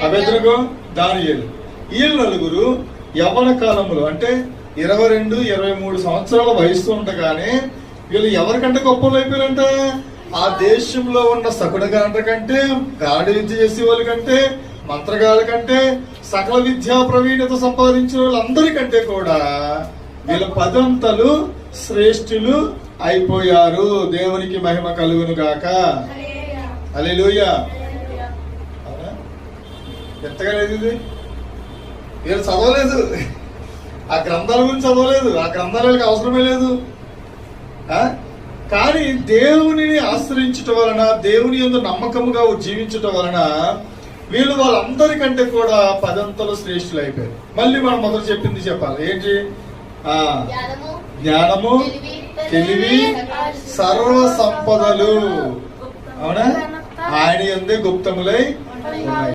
అబేద్నెగో, దానియేలు. వీళ్ళు నలుగురు యవ్వన కాలంలో అంటే 22, 23 సంవత్సరాల వయసు ఉండగానే వీళ్ళు ఎవరికంటే గొప్పలు అయిపోయారంట? ఆ దేశంలో ఉన్న సకుడగాండ్ర కంటే, గాడి విద్య చేసే వాళ్ళ కంటే, మంత్రగాళ్ళ కంటే, సకల విద్యా ప్రవీణత సంపాదించిన వాళ్ళందరికంటే కూడా వీళ్ళ 10 అంతలు శ్రేష్ఠులు అయిపోయారు. దేవునికి మహిమ కలుగును గాక. హల్లెలూయా. ఎంతగా లేదు ఇది? వీళ్ళు చదవలేదు, ఆ గ్రంథాల గురించి చదవలేదు, ఆ గ్రంథాలకు అవసరమే లేదు. కానీ దేవుని ఆశ్రయించటం వలన, దేవుని యందు నమ్మకముగా జీవించటం వలన వీళ్ళు వాళ్ళందరికంటే కూడా 10 అంతలు శ్రేష్ఠులు అయిపోయారు. మళ్ళీ మనం మొదలు చెప్పింది చెప్పాలి ఏంటి? జ్ఞానము, తెలివి, సర్వ సంపదలు అవునా ఆయన యందే గుప్తములై ఉన్నాయి.